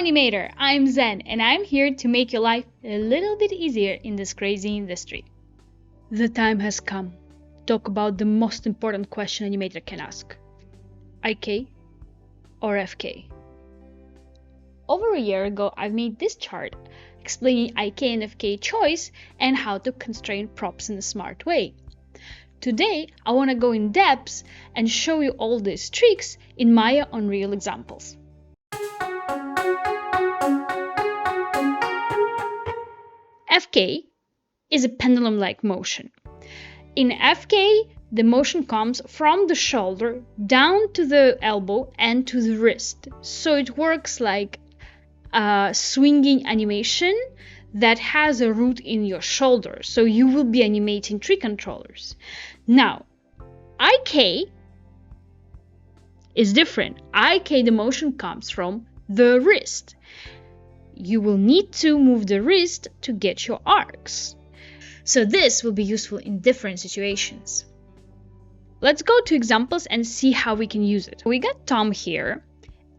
Animator, I'm Zen, and I'm here to make your life a little bit easier in this crazy industry. The time has come to talk about the most important question animator can ask. IK or FK? Over a year ago, I made this chart explaining IK and FK choice and how to constrain props in a smart way. Today, I want to go in depth and show you all these tricks in Maya on real examples. FK is a pendulum-like motion. In FK, the motion comes from the shoulder down to the elbow and to the wrist. So it works like a swinging animation that has a root in your shoulder. So you will be animating tree controllers. Now, IK is different. IK, the motion comes from the wrist. You will need to move the wrist to get your arcs. So this will be useful in different situations. Let's go to examples and see how we can use it. We got Tom here,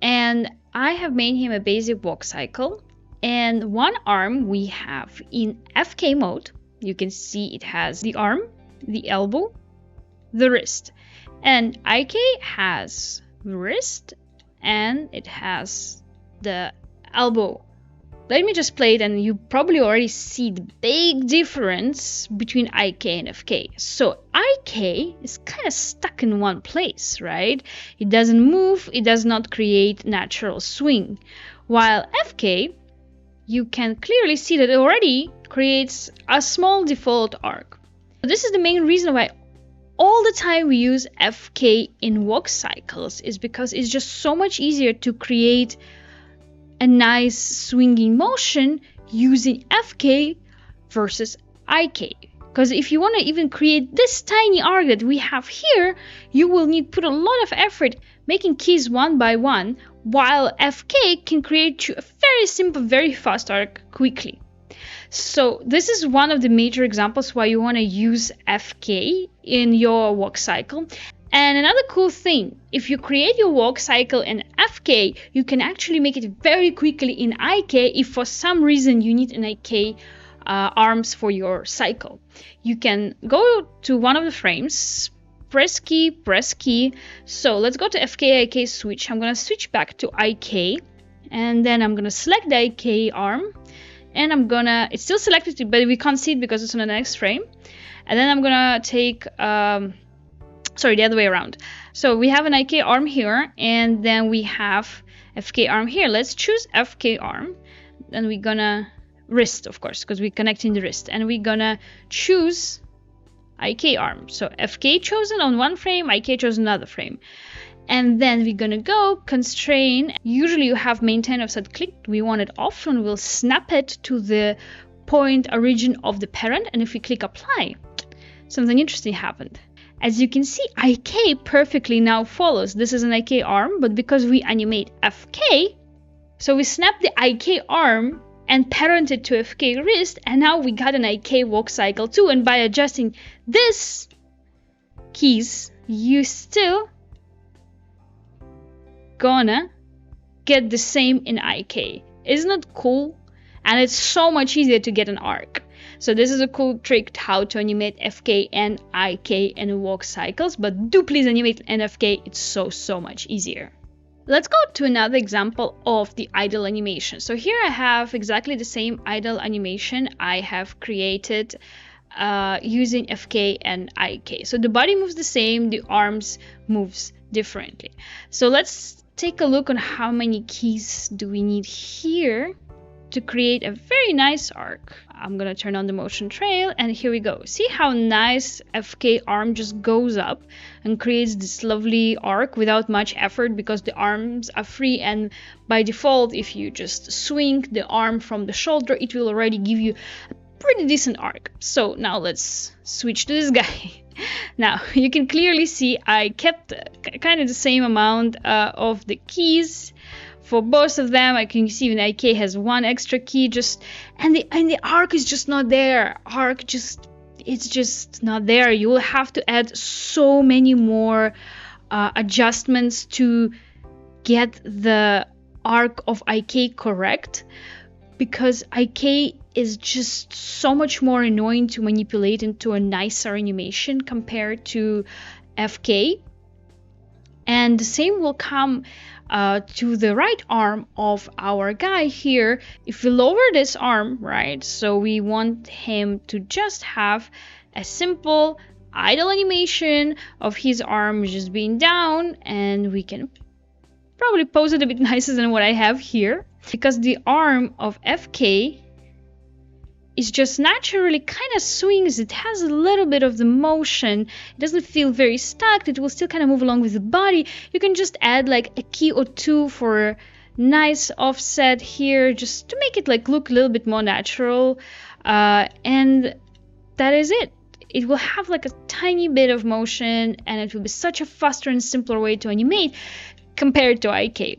and I have made him a basic walk cycle. And one arm we have in FK mode. You can see it has the arm, the elbow, the wrist. And IK has the wrist and it has the elbow. Let me just play it and you probably already see the big difference between IK and FK. So IK is kind of stuck in one place, right? It doesn't move, it does not create natural swing. While FK, you can clearly see that it already creates a small default arc. This is the main reason why all the time we use FK in walk cycles, is because it's just so much easier to create a nice swinging motion using FK versus IK. Because if you want to even create this tiny arc that we have here, you will need to put a lot of effort making keys one by one, while FK can create you a very simple, very fast arc quickly. So this is one of the major examples why you want to use FK in your walk cycle. And another cool thing, if you create your walk cycle in FK, you can actually make it very quickly in IK if for some reason you need an IK arms for your cycle. You can go to one of the frames, press key. So let's go to FK IK switch. I'm going to switch back to IK, and then I'm going to select the IK arm, and it's still selected, but we can't see it because it's on the next frame. And then I'm going to take the other way around. So we have an IK arm here, and then we have FK arm here. Let's choose FK arm. Then we're gonna wrist, of course, because we're connecting the wrist. And we're gonna choose IK arm. So FK chosen on one frame, IK chosen another frame. And then we're gonna go constrain. Usually you have maintain offset clicked. We want it off, and we'll snap it to the point origin of the parent. And if we click apply, something interesting happened. As you can see, IK perfectly now follows. This is an IK arm, but because we animate FK, so we snap the IK arm and parent it to FK wrist, and now we got an IK walk cycle too. And by adjusting this keys, you still gonna get the same in IK. Isn't it cool? And it's so much easier to get an arc. So this is a cool trick how to animate FK and IK in walk cycles, but do please animate NFK, it's so much easier. Let's go to another example of the idle animation. So here I have exactly the same idle animation I have created using FK and IK. So the body moves the same, the arms moves differently. So let's take a look on how many keys do we need here to create a very nice arc. I'm gonna turn on the motion trail, and here we go. See how nice FK arm just goes up and creates this lovely arc without much effort, because the arms are free, and by default if you just swing the arm from the shoulder, it will already give you a pretty decent arc. So now let's switch to this guy. Now you can clearly see I kept kind of the same amount of the keys for both of them. I can see even IK has one extra key, and the arc is just not there. It's just not there. You will have to add so many more adjustments to get the arc of IK correct, because IK is just so much more annoying to manipulate into a nicer animation compared to FK. And the same will come to the right arm of our guy here. If we lower this arm, right, so we want him to just have a simple idle animation of his arm just being down, and we can probably pose it a bit nicer than what I have here, because the arm of FK is just naturally kind of swings. It has a little bit of the motion. It doesn't feel very stuck. It will still kind of move along with the body. You can just add like a key or two for nice offset here, just to make it like look a little bit more natural. And that is it. It will have like a tiny bit of motion, and it will be such a faster and simpler way to animate compared to IK.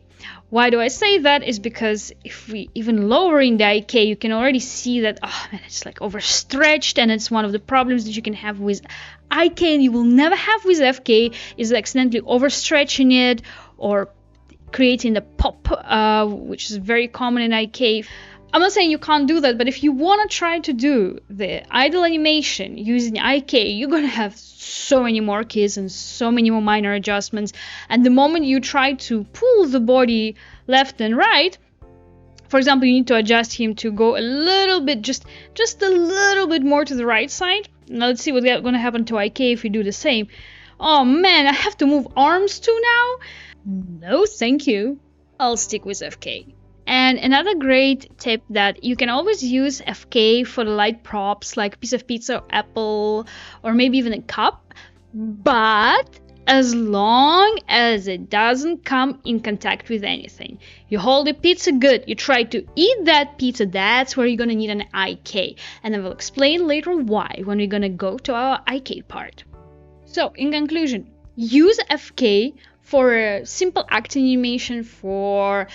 Why do I say that? Is because if we even lower in the IK, you can already see that, oh man, it's like overstretched, and it's one of the problems that you can have with IK and you will never have with FK, is accidentally overstretching it or creating the pop, which is very common in IK. I'm not saying you can't do that, but if you want to try to do the idle animation using IK, you're going to have so many more keys and so many more minor adjustments. And the moment you try to pull the body left and right, for example, you need to adjust him to go a little bit, just a little bit more to the right side. Now let's see what's going to happen to IK if we do the same. Oh man, I have to move arms too now? No, thank you. I'll stick with FK. And another great tip, that you can always use FK for the light props like a piece of pizza or apple, or maybe even a cup, but as long as it doesn't come in contact with anything. You hold the pizza good, you try to eat that pizza, that's where you're gonna need an IK. And I will explain later why when we're gonna go to our IK part. So, in conclusion, use FK for a simple acting animation, for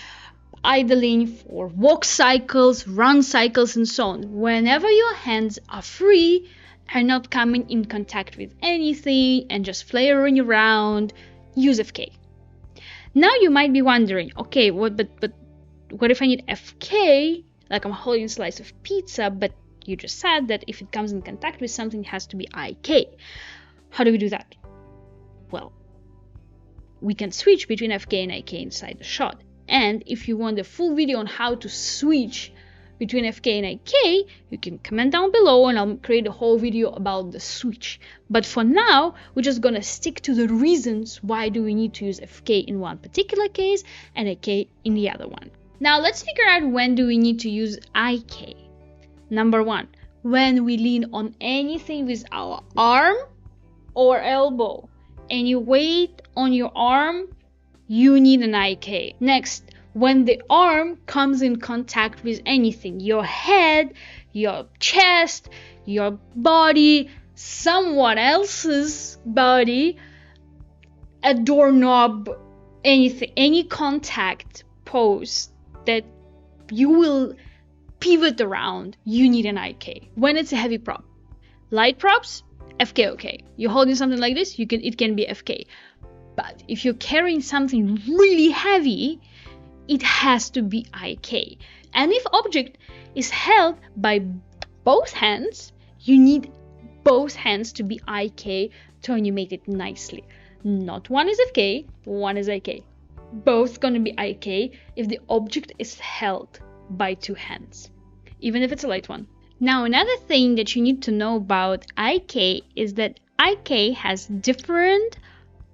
idling, for walk cycles, run cycles, and so on. Whenever your hands are free and not coming in contact with anything and just flaring around, use FK. Now you might be wondering, okay, what if I need FK? Like I'm holding a slice of pizza, but you just said that if it comes in contact with something, it has to be IK. How do we do that? Well, we can switch between FK and IK inside the shot. And if you want a full video on how to switch between FK and IK, you can comment down below and I'll create a whole video about the switch. But for now, we're just gonna stick to the reasons why do we need to use FK in one particular case and IK in the other one. Now let's figure out when do we need to use IK. Number one, when we lean on anything with our arm or elbow. Any weight on your arm, you need an IK. Next, when the arm comes in contact with anything, your head, your chest, your body, someone else's body, a doorknob, anything, any contact pose that you will pivot around, you need an IK. When it's a heavy prop. Light props, FK okay. You're holding something like this, it can be FK. But if you're carrying something really heavy, it has to be IK. And if object is held by both hands, you need both hands to be IK to animate it nicely. Not one is FK, one is IK. Both gonna be IK if the object is held by two hands, even if it's a light one. Now, another thing that you need to know about IK is that IK has different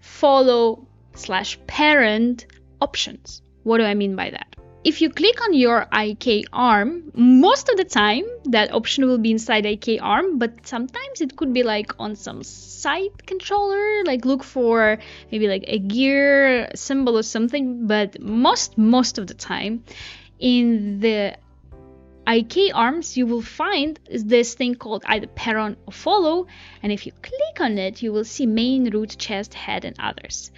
follow/parent options. What do I mean by that? If you click on your IK arm, most of the time that option will be inside IK arm, but sometimes it could be like on some side controller, like look for maybe like a gear symbol or something, but most of the time in the IK arms you will find this thing called either parent or follow, and if you click on it you will see main, root, chest, head, and others.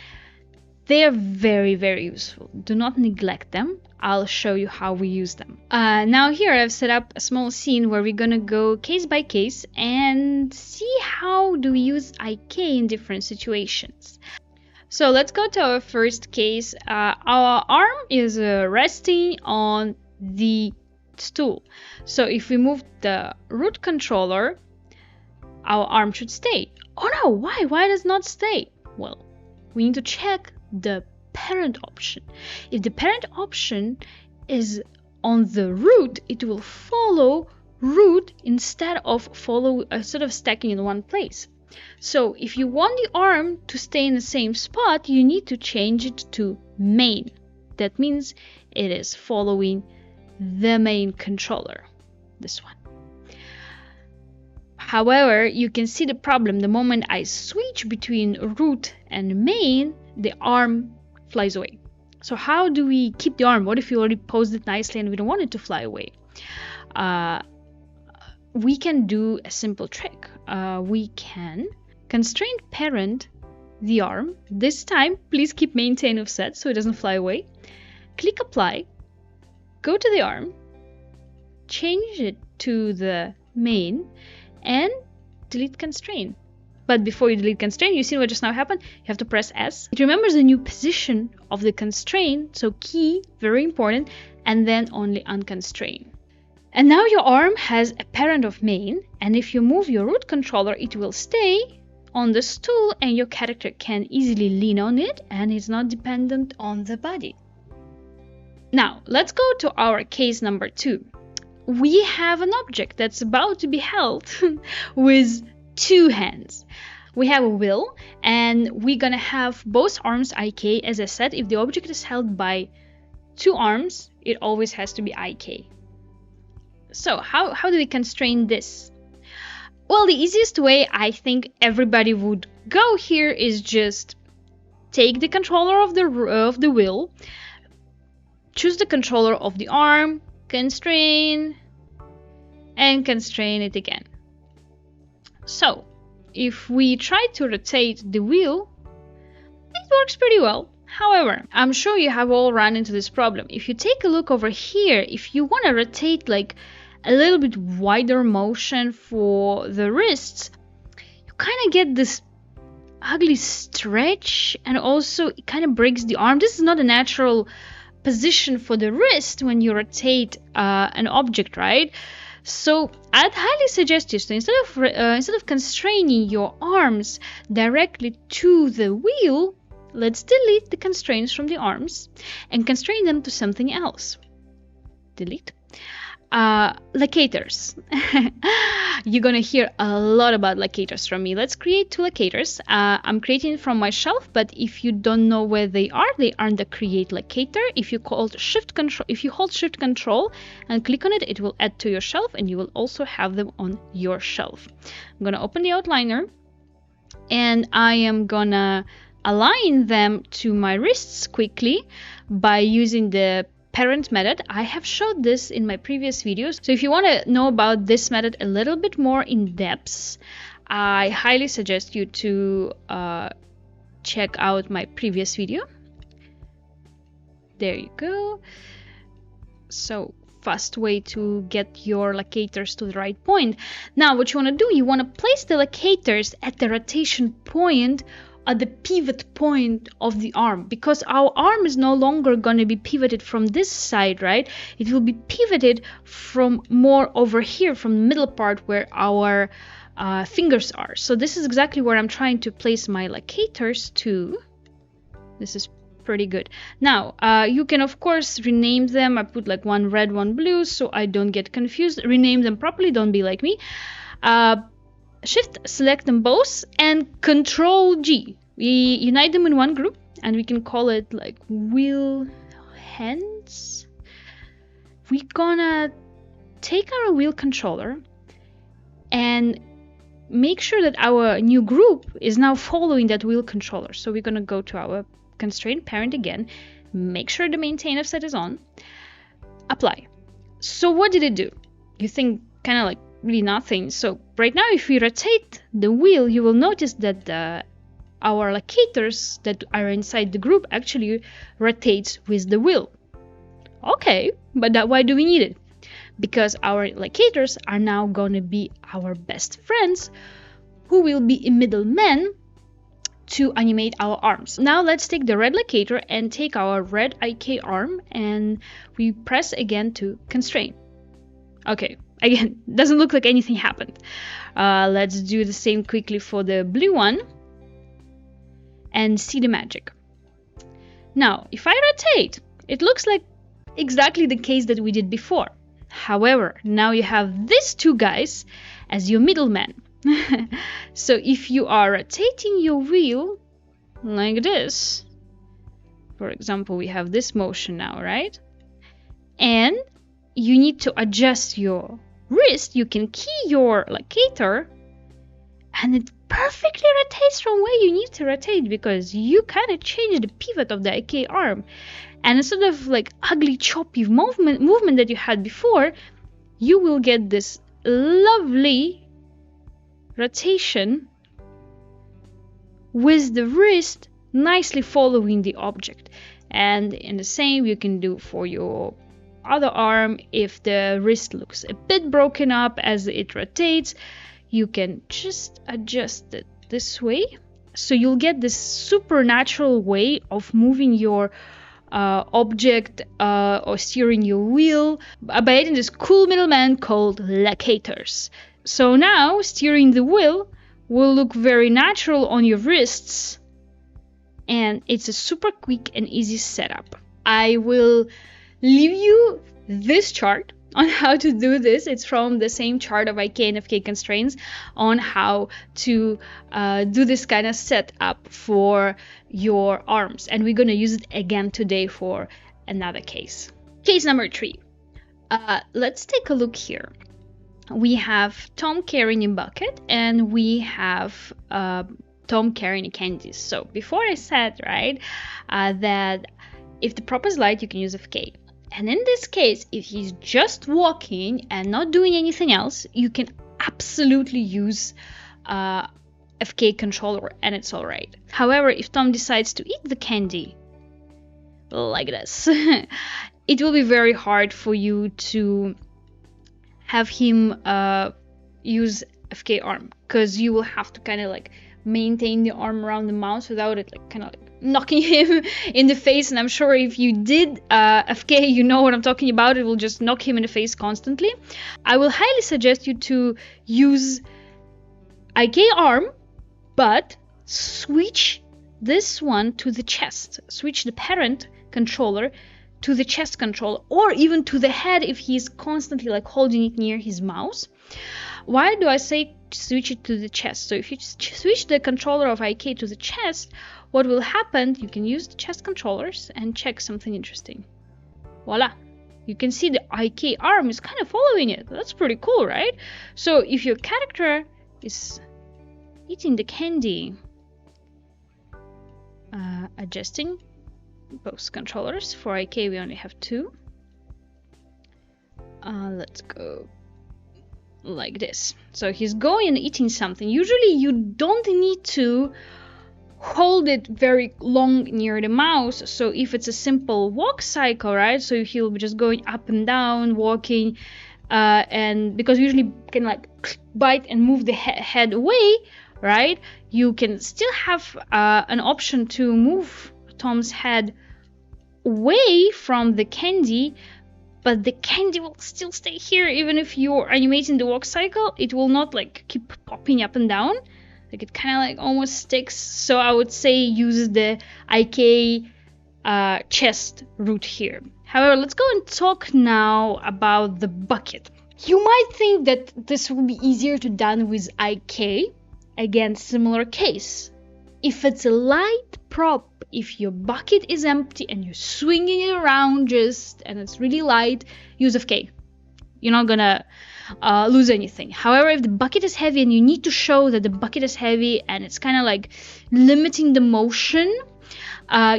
They are very, very useful. Do not neglect them. I'll show you how we use them. Now here I've set up a small scene where we're gonna go case by case and see how do we use IK in different situations. So let's go to our first case. Our arm is resting on the stool. So if we move the root controller, our arm should stay. Oh no, why? Why does it not stay? Well, we need to check the parent option. If the parent option is on the root, it will follow root instead of stacking in one place. So if you want the arm to stay in the same spot, you need to change it to main. That means it is following the main controller, this one. However, you can see the problem. The moment I switch between root and main, the arm flies away. So how do we keep the arm? What if you already posed it nicely and we don't want it to fly away? We can do a simple trick. We can constrain parent the arm. This time, please keep maintain offset so it doesn't fly away. Click apply, go to the arm, change it to the main, and delete constraint. But before you delete constraint, you see what just now happened? You have to press S. It remembers the new position of the constraint, so key, very important, and then only unconstrain. And now your arm has a parent of main, and if you move your root controller, it will stay on the stool and your character can easily lean on it and is not dependent on the body. Now, let's go to our case number 2. We have an object that's about to be held with 2 hands. We have a wheel, and we're gonna have both arms IK. As I said, if the object is held by 2 arms, it always has to be IK. So how do we constrain this? Well, the easiest way I think everybody would go here is just take the controller of the wheel, choose the controller of the arm, constrain, and constrain it again. So if we try to rotate the wheel, it works pretty well. However, I'm sure you have all run into this problem. If you take a look over here, if you want to rotate like a little bit wider motion for the wrists, you kind of get this ugly stretch, and also it kind of breaks the arm. This is not a natural position for the wrist when you rotate an object, right? So I'd highly suggest you, so instead of constraining your arms directly to the wheel, let's delete the constraints from the arms and constrain them to something else. Delete. Locators. You're gonna hear a lot about locators from me. Let's create 2 locators. I'm creating from my shelf, but if you don't know where they are in the create locator. If you hold shift control and click on it, it will add to your shelf, and you will also have them on your shelf. I'm gonna open the outliner, and I am gonna align them to my wrists quickly by using the parent method. I have showed this in my previous videos, so if you want to know about this method a little bit more in depth, I highly suggest you to check out my previous video. There you go. So fast way to get your locators to the right point. Now what you want to do, you want to place the locators at the rotation point, at the pivot point of the arm, because our arm is no longer going to be pivoted from this side, right? It will be pivoted from more over here, from the middle part where our fingers are. So this is exactly where I'm trying to place my locators to. This is pretty good. Now you can of course rename them. I put like one red, one blue, so I don't get confused. Rename them properly, don't be like me. Shift, select them both, and Control G. We unite them in one group, and we can call it like wheel hands. We're gonna take our wheel controller and make sure that our new group is now following that wheel controller. So we're gonna go to our constraint parent again, make sure the maintain offset is on, apply. So what did it do? You think kind of like really nothing. So right now, if we rotate the wheel, you will notice that our locators that are inside the group actually rotates with the wheel. Okay, but why do we need it? Because our locators are now going to be our best friends, who will be a middleman to animate our arms. Now let's take the red locator and take our red IK arm, and we press again to constrain. Okay, again, doesn't look like anything happened. Let's do the same quickly for the blue one and see the magic. Now, if I rotate, it looks like exactly the case that we did before. However, now you have these two guys as your middlemen. So if you are rotating your wheel like this, for example, we have this motion now, right? And you need to adjust your wrist, you can key your locator, and it perfectly rotates from where you need to rotate, because you kind of changed the pivot of the IK arm. And instead of like ugly choppy movement that you had before, you will get this lovely rotation with the wrist nicely following the object. And in the same you can do for your other arm. If the wrist looks a bit broken up as it rotates, you can just adjust it this way, so you'll get this supernatural way of moving your object or steering your wheel by adding this cool middleman called locators. So now steering the wheel will look very natural on your wrists, and it's a super quick and easy setup. I will leave you this chart on how to do this. It's from the same chart of IK and FK constraints on how to do this kind of setup for your arms, and we're going to use it again today for another case. Case number 3. Let's take a look here. We have Tom carrying a bucket, and we have Tom carrying candies. So before I said, right, that if the prop is light, you can use FK. And in this case, if he's just walking and not doing anything else, you can absolutely use FK controller and it's alright. However, if Tom decides to eat the candy like this, it will be very hard for you to have him use FK arm, because you will have to kind of like maintain the arm around the mouse without it like kind of like knocking him in the face. And I'm sure if you did FK, you know what I'm talking about. It will just knock him in the face constantly. I will highly suggest you to use IK arm, but switch this one to the chest. Switch the parent controller to the chest controller, or even to the head if he's constantly like holding it near his mouse. Why do I say switch it to the chest? So if you switch the controller of IK to the chest, what will happen, you can use the chest controllers and check something interesting. Voila! You can see the IK arm is kind of following it. That's pretty cool, right? So if your character is eating the candy, adjusting both controllers. For IK we only have 2. Let's go like this. So he's going and eating something. Usually you don't need to hold it very long near the mouse. So if it's a simple walk cycle, right, so he'll be just going up and down, walking, and because you usually can like bite and move the head away, right, you can still have an option to move Tom's head away from the candy, but the candy will still stay here. Even if you're animating the walk cycle, it will not like keep popping up and down, like it kind of like almost sticks. So I would say use the IK chest route here. However, let's go and talk now about the bucket. You might think that this will be easier to done with IK. Again, similar case. If it's a light prop, if your bucket is empty and you're swinging it around just and it's really light, use FK. You're not gonna lose anything. However, if the bucket is heavy and you need to show that the bucket is heavy and it's kind of like limiting the motion,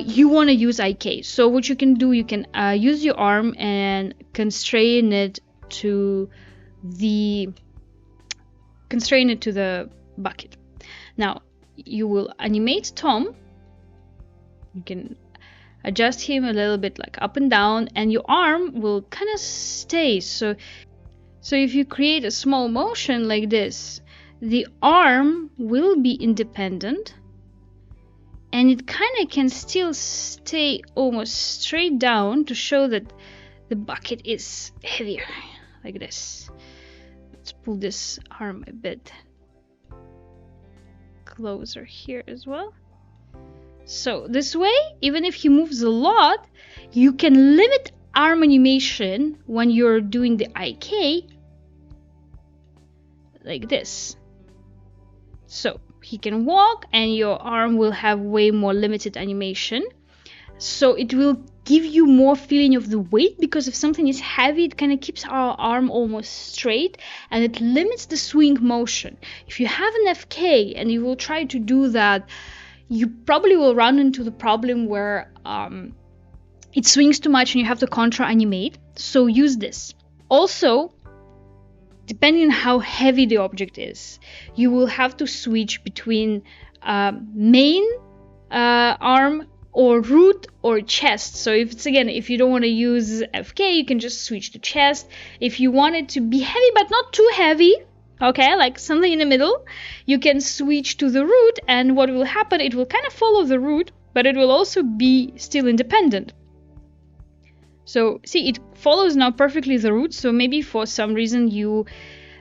you want to use IK. So what you can do, you can use your arm and constrain it to the bucket. Now you will animate Tom. You can adjust him a little bit like up and down, and your arm will kind of stay. So if you create a small motion like this, the arm will be independent and it kind of can still stay almost straight down to show that the bucket is heavier, like this. Let's pull this arm a bit closer here as well. So this way, even if he moves a lot, you can limit arm animation when you're doing the IK like this. So he can walk and your arm will have way more limited animation. So it will give you more feeling of the weight, because if something is heavy, it kind of keeps our arm almost straight and it limits the swing motion. If you have an FK and you will try to do that, you probably will run into the problem where it swings too much and you have to contra animate. So use this. Also, depending on how heavy the object is, you will have to switch between main arm or root or chest. So if you don't want to use FK, you can just switch to chest. If you want it to be heavy but not too heavy, okay, like something in the middle, you can switch to the root, and what will happen, it will kind of follow the root, but it will also be still independent. So see, it follows now perfectly the root. So maybe for some reason you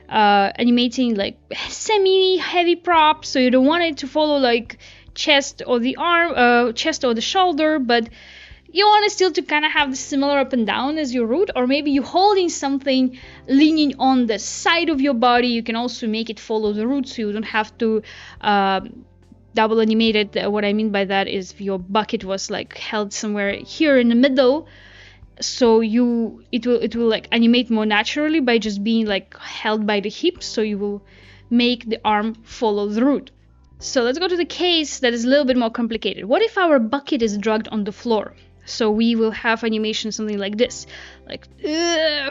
animating like semi-heavy prop, so you don't want it to follow like chest or the arm, chest or the shoulder, but you want it still to kind of have the similar up and down as your root. Or maybe you're holding something leaning on the side of your body, you can also make it follow the root, so you don't have to double animate it. What I mean by that is if your bucket was like held somewhere here in the middle, so it will like animate more naturally by just being like held by the hips, so you will make the arm follow the root. So let's go to the case that is a little bit more complicated. What if our bucket is dragged on the floor? So we will have animation something like this, like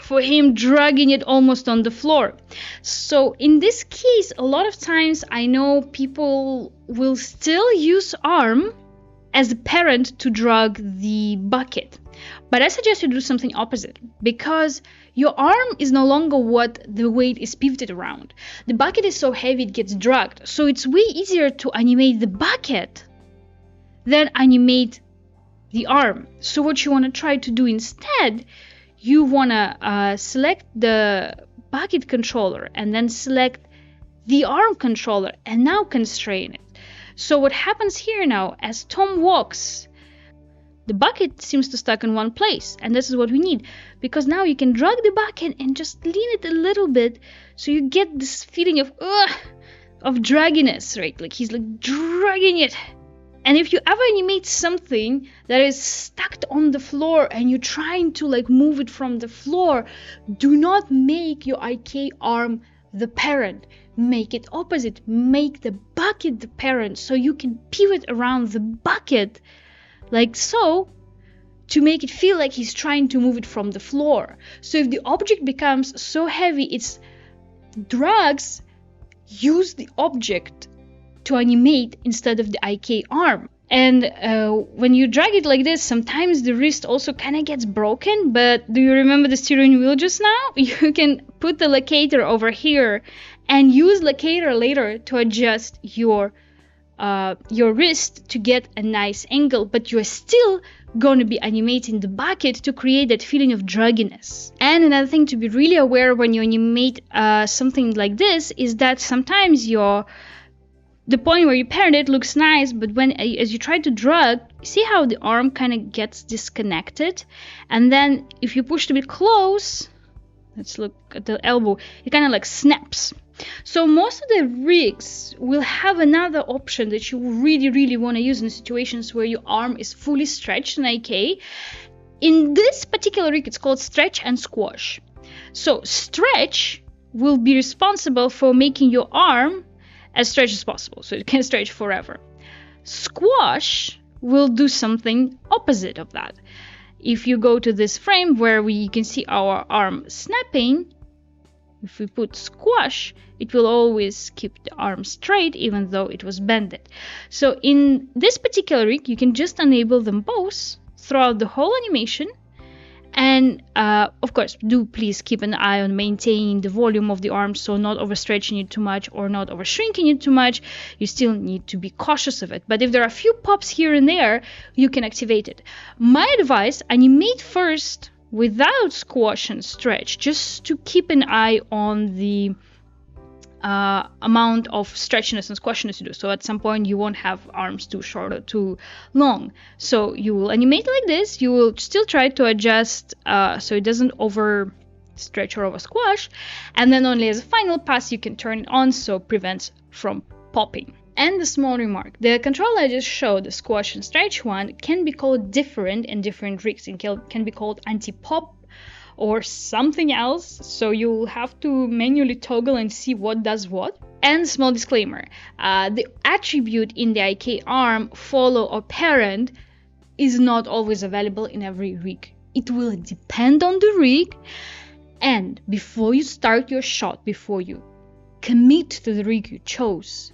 for him dragging it almost on the floor. So in this case, a lot of times I know people will still use arm as a parent to drag the bucket. But I suggest you do something opposite, because your arm is no longer what the weight is pivoted around. The bucket is so heavy it gets dragged, so it's way easier to animate the bucket than animate the arm. So what you want to try to do instead, you want to select the bucket controller and then select the arm controller and now constrain it. So what happens here now, as Tom walks, the bucket seems to stuck in one place, and this is what we need, because now you can drag the bucket and just lean it a little bit, so you get this feeling of dragginess, right? Like he's like dragging it. And if you ever animate something that is stuck on the floor and you're trying to like move it from the floor, do not make your IK arm the parent. Make it opposite. Make the bucket the parent, so you can pivot around the bucket like so, to make it feel like he's trying to move it from the floor. So if the object becomes so heavy it's drags, use the object to animate instead of the IK arm. And when you drag it like this, sometimes the wrist also kind of gets broken. But do you remember the steering wheel just now? You can put the locator over here and use locator later to adjust your wrist to get a nice angle, but you're still going to be animating the bucket to create that feeling of dragginess. And another thing to be really aware when you animate something like this is that sometimes the point where you parent it looks nice, but when as you try to drag, see how the arm kind of gets disconnected, and then if you push a bit close, let's look at the elbow, it kind of like snaps. So most of the rigs will have another option that you really want to use in situations where your arm is fully stretched in IK. In this particular rig, it's called stretch and squash. So stretch will be responsible for making your arm as stretched as possible, so it can stretch forever. Squash will do something opposite of that. If you go to this frame where you can see our arm snapping, if we put squash, it will always keep the arm straight even though it was bended. So in this particular rig, you can just enable them both throughout the whole animation, And of course, do please keep an eye on maintaining the volume of the arm, so not overstretching it too much or not overshrinking it too much. You still need to be cautious of it. But if there are a few pops here and there, you can activate it. My advice, animate first without squash and stretch, just to keep an eye on the amount of stretchiness and squashiness you do. So at some point you won't have arms too short or too long. So you will animate like this. You will still try to adjust so it doesn't over stretch or over squash. And then only as a final pass you can turn it on so it prevents from popping. And a small remark, the control I just showed, the squash and stretch one, can be called different in different rigs. It can be called anti-pop or something else, so you'll have to manually toggle and see what does what. And small disclaimer, the attribute in the IK arm, follow or parent, is not always available in every rig. It will depend on the rig, and before you start your shot, before you commit to the rig you chose,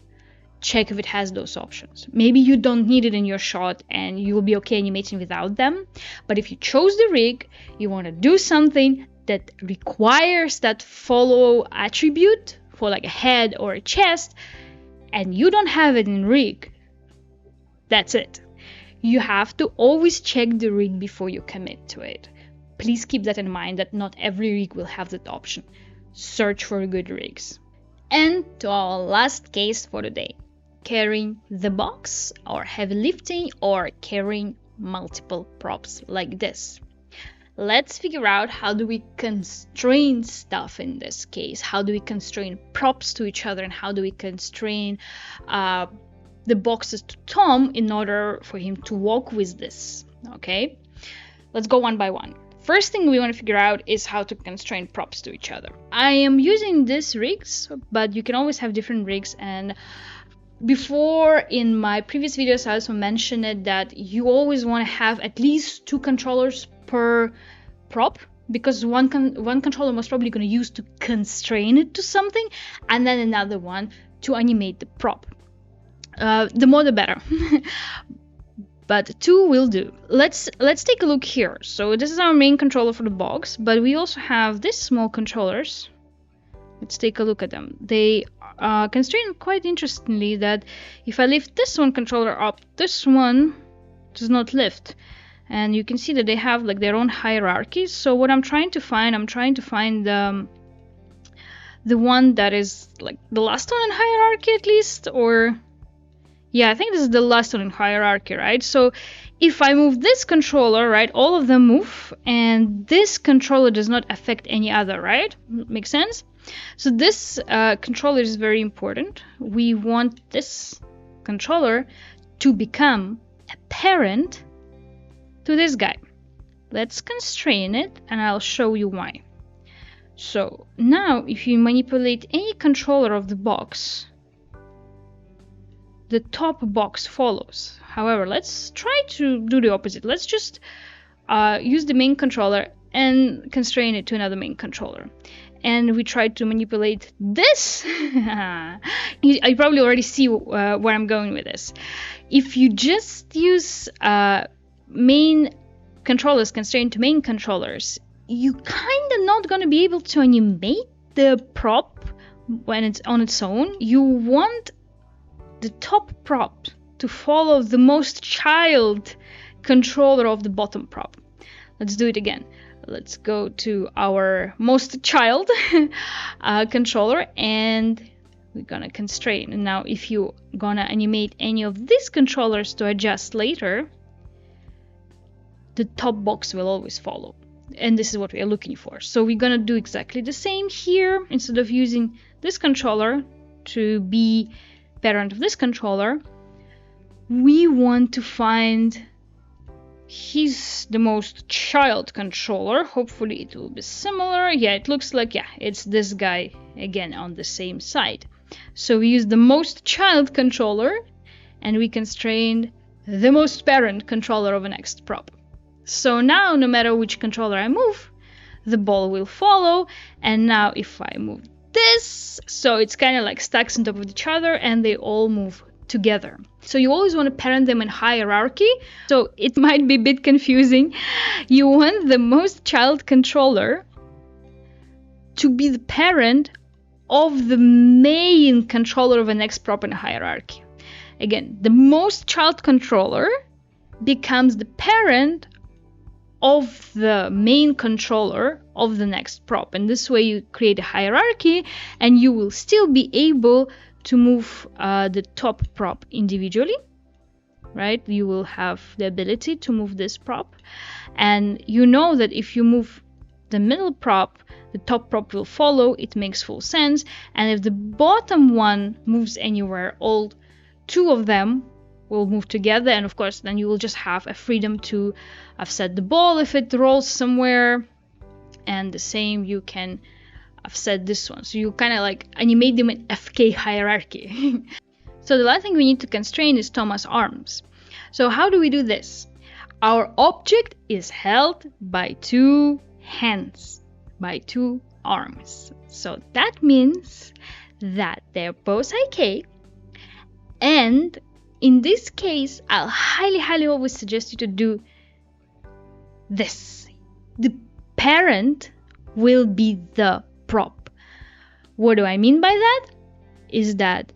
check if it has those options. Maybe you don't need it in your shot and you will be okay animating without them. But if you chose the rig, you want to do something that requires that follow attribute for like a head or a chest, and you don't have it in rig, that's it. You have to always check the rig before you commit to it. Please keep that in mind, that not every rig will have that option. Search for good rigs. And to our last case for the day. Carrying the box, or heavy lifting, or carrying multiple props like this. Let's figure out how do we constrain stuff in this case. How do we constrain props to each other, and how do we constrain the boxes to Tom in order for him to walk with this. Okay, let's go one by one. First thing we want to figure out is how to constrain props to each other. I am using these rigs, but you can always have different rigs. And before, in my previous videos, I also mentioned it that you always want to have at least 2 controllers per prop, because one controller most probably going to use to constrain it to something, and then another one to animate the prop. The more the better. But 2 will do. Let's take a look here. So this is our main controller for the box, but we also have these small controllers. Let's take a look at them. They constrain quite interestingly that if I lift this one controller up, this one does not lift. And you can see that they have like their own hierarchies. So what I'm trying to find the one that is like the last one in hierarchy at least, or yeah, I think this is the last one in hierarchy, right? So if I move this controller, right, all of them move, and this controller does not affect any other, right? Makes sense? So this controller is very important. We want this controller to become a parent to this guy. Let's constrain it, and I'll show you why. So now if you manipulate any controller of the box, the top box follows. However, let's try to do the opposite. Let's just use the main controller and constrain it to another main controller. And we try to manipulate this. You probably already see where I'm going with this. If you just use main controllers constrained to main controllers, you kind of not going to be able to animate the prop when it's on its own. You want the top prop to follow the most child controller of the bottom prop. Let's do it again. Let's go to our most child controller, and we're gonna constrain. And now if you gonna animate any of these controllers to adjust later, the top box will always follow. And this is what we are looking for. So we're gonna do exactly the same here. Instead of using this controller to be parent of this controller, we want to find he's the most child controller. Hopefully it will be similar. Yeah, it looks like, yeah, it's this guy again on the same side. So we use the most child controller, and we constrained the most parent controller of a next prop. So now no matter which controller I move, the ball will follow. And now if I move this, so it's kind of like stacks on top of each other, and they all move together. So you always want to parent them in hierarchy. So it might be a bit confusing. You want the most child controller to be the parent of the main controller of the next prop in hierarchy. Again, the most child controller becomes the parent of the main controller of the next prop. And this way you create a hierarchy, and you will still be able to move the top prop individually, right? You will have the ability to move this prop, and you know that if you move the middle prop, the top prop will follow. It makes full sense. And if the bottom one moves anywhere, all two of them will move together, and of course then you will just have a freedom to offset the ball if it rolls somewhere, and the same you can offset this one. So you kind of like animate them in FK hierarchy. So the last thing we need to constrain is Thomas' arms. So how do we do this? Our object is held by two hands, by two arms. So that means that they're both IK, and in this case, I'll highly always suggest you to do this. The parent will be the prop. What do I mean by that? Is that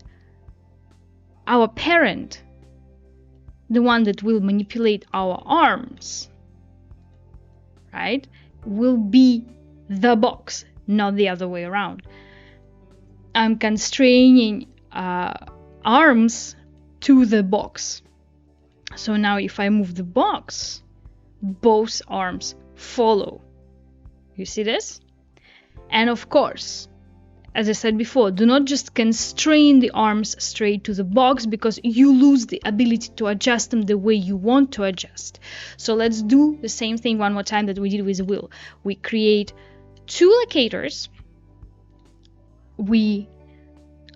our parent, the one that will manipulate our arms, right, will be the box, not the other way around. I'm constraining arms to the box. So now if I move the box, both arms follow. You see this? And of course, as I said before, do not just constrain the arms straight to the box, because you lose the ability to adjust them the way you want to adjust. So let's do the same thing one more time that we did with the wheel. We create two locators. We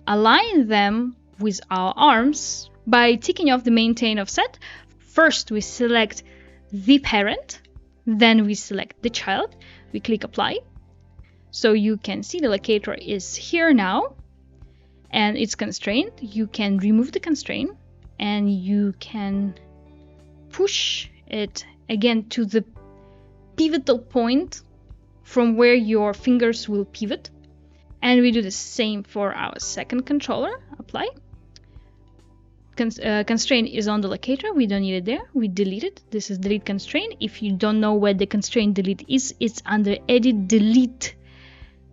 align them with our arms by ticking off the maintain offset. First we select the parent, then we select the child, we click apply. So you can see the locator is here now, and it's constrained. You can remove the constraint, and you can push it again to the pivotal point from where your fingers will pivot. And we do the same for our second controller. Apply. Constraint is on the locator. We don't need it there. We delete it. This is delete constraint. If you don't know where the constraint delete is, it's under edit delete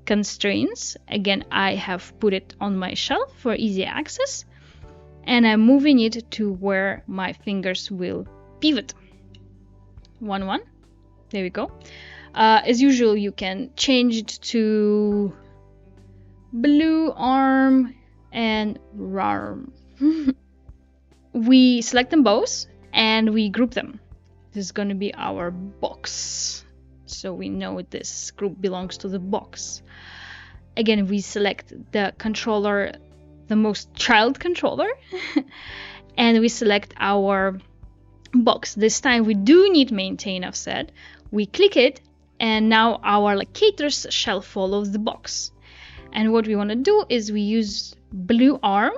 constraints. Again, I have put it on my shelf for easy access, and I'm moving it to where my fingers will pivot. 1 1. There we go. As usual, you can change it to blue arm and RARM. We select them both and we group them. This is going to be our box. So we know this group belongs to the box. Again, we select the controller, the most child controller, and we select our box. This time we do need maintain offset. We click it, and now our locators shall follow the box. And what we want to do is we use blue arm.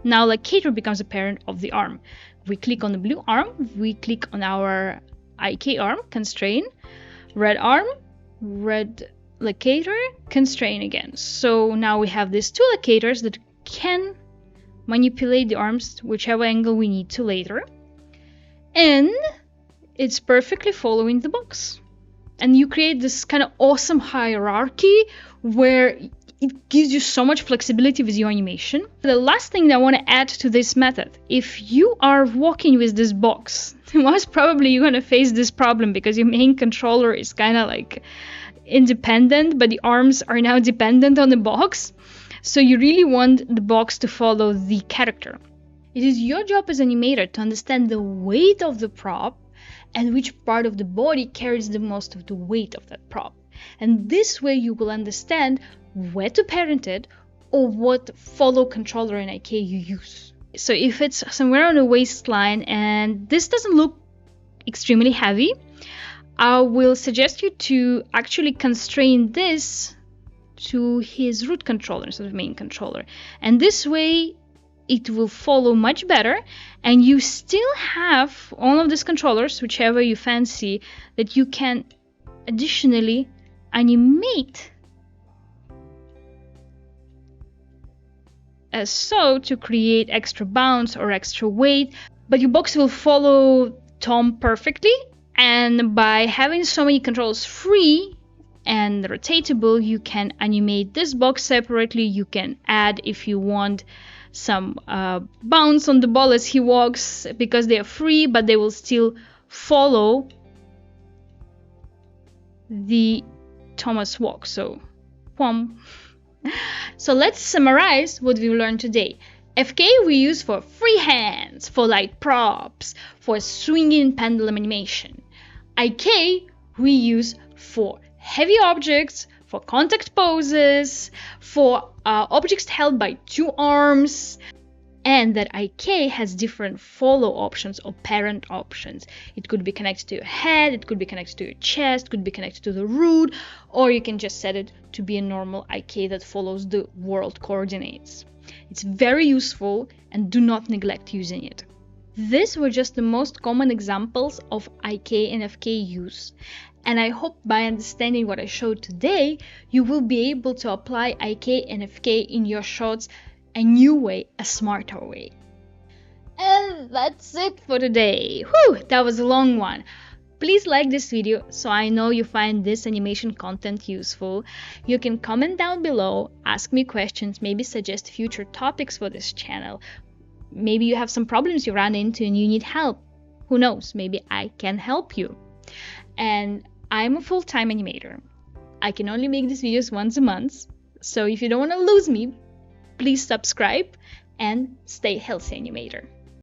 Now locator becomes a parent of the arm. We click on the blue arm, we click on our IK arm, constrain, red arm, red locator, constrain again. So now we have these two locators that can manipulate the arms whichever angle we need to later. And it's perfectly following the box. And you create this kind of awesome hierarchy where it gives you so much flexibility with your animation. The last thing that I want to add to this method, if you are walking with this box, most probably you're going to face this problem because your main controller is kind of like independent, but the arms are now dependent on the box. So you really want the box to follow the character. It is your job as animator to understand the weight of the prop and which part of the body carries the most of the weight of that prop. And this way you will understand where to parent it or what follow controller in IK you use. So if it's somewhere on the waistline and this doesn't look extremely heavy, I will suggest you to actually constrain this to his root controller instead of main controller. And this way it will follow much better, and you still have all of these controllers, whichever you fancy, that you can additionally animate as so to create extra bounce or extra weight, but your box will follow Tom perfectly. And by having so many controls free and rotatable, you can animate this box separately. You can add, if you want, some bounce on the ball as he walks, because they are free, but they will still follow the Thomas walk. So, so let's summarize what we learned today. FK we use for free hands, for light props, for swinging pendulum animation. IK we use for heavy objects, for contact poses, for objects held by two arms, and that IK has different follow options or parent options. It could be connected to your head, it could be connected to your chest, could be connected to the root, or you can just set it to be a normal IK that follows the world coordinates. It's very useful, and do not neglect using it. These were just the most common examples of IK and FK use, and I hope by understanding what I showed today, you will be able to apply IK and FK in your shots a new way, a smarter way. And that's it for today. Whew, that was a long one. Please like this video so I know you find this animation content useful. You can comment down below, ask me questions, maybe suggest future topics for this channel. Maybe you have some problems you run into and you need help. Who knows, maybe I can help you. And I'm a full-time animator. I can only make these videos once a month, so if you don't want to lose me, please subscribe and stay healthy, animator.